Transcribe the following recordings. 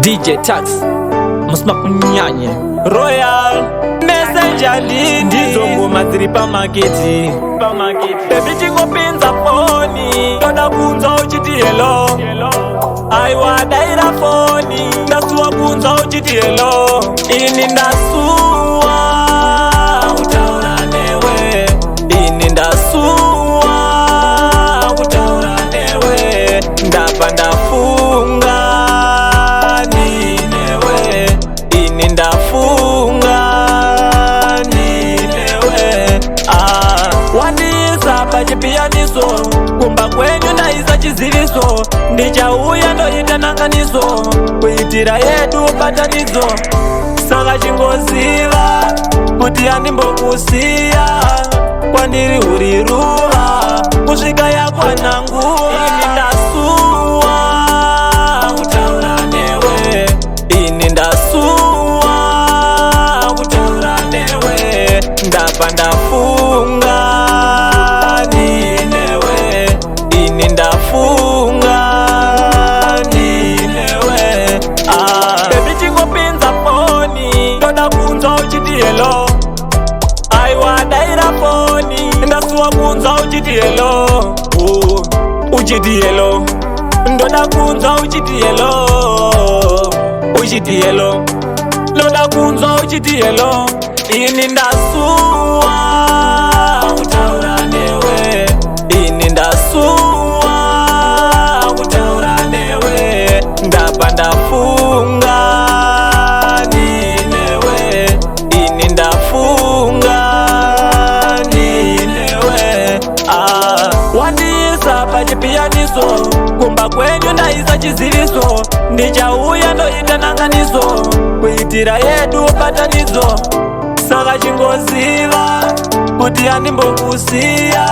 DJ Tax Musmak Nyanye Royal Messenger Lindi ndizo ngoma ziri pamaketi Baby chingopinza foni Toda kunza uchiti hello Aiwa daira foni Ndasuwa kunza uchiti hello Ini ndasuwa Utaura newe Ini ndasuwa Utaura newe Ndapa ndafunga Ninewe Ini ndafunga Ninewe Wandisa pachipianiso Kumba kwenyu ndaisa chiziviso Ndichauya ndoita nanganiso Kuitira yedu patanizo Saka chingoziva Kuti andimbokusiya Kwandiri uriruva Kusvika yakwana nguva Ini ndasuwa Utaura newe Ini ndasuwa Utaura newe Ndapa ndafunga Ninewe Ini ndafunga Ninewe Baby chingopinza foni Ndoda kunza uchiti hello Aiwa daira foni Ndasuwa kunza uchiti hello Uchiti hello Ndoda kunza uchiti hello Uchiti hello Ndoda kunza uchiti hello Ini ndasuwa Utaura newe Ini ndasuwa Utaura newe Ndapa ndafunga Ninewe Ini ndafunga Ninewe Wandisa pachipianiso Kumba kwenyu ndaisa chiziviso Ndichauya ndoita nanganiso Kuitira yedu patanizo Saka chingoziva Kuti andimbokusiya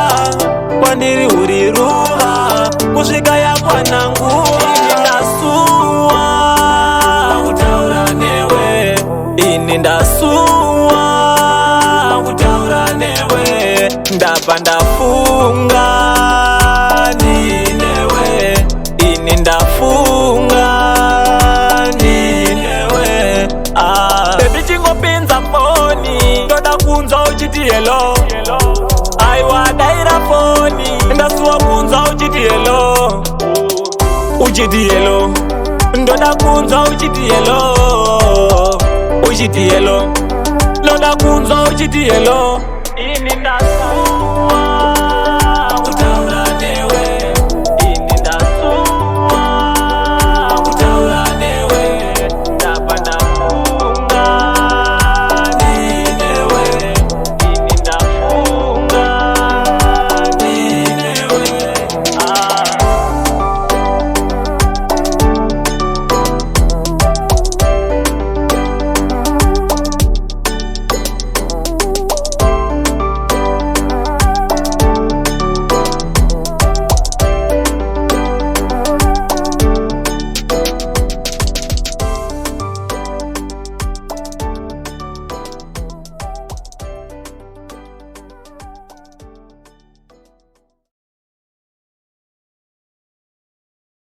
Kwandiri uriruva Kusvika yakwana nguva Ini ndasuwa Utaura newe Ini ndasuwa Utaura newe Ndapa ndafunga Ninewe Ini ndafunga Ninewe Baby chingopinza foni Ndoda kunza uchiti hello Aiwa daira foni Ndasuwa kunza uchiti hello Uchiti hello Ndoda kunza uchiti hello Uchiti hello Ndoda kunza uchiti hello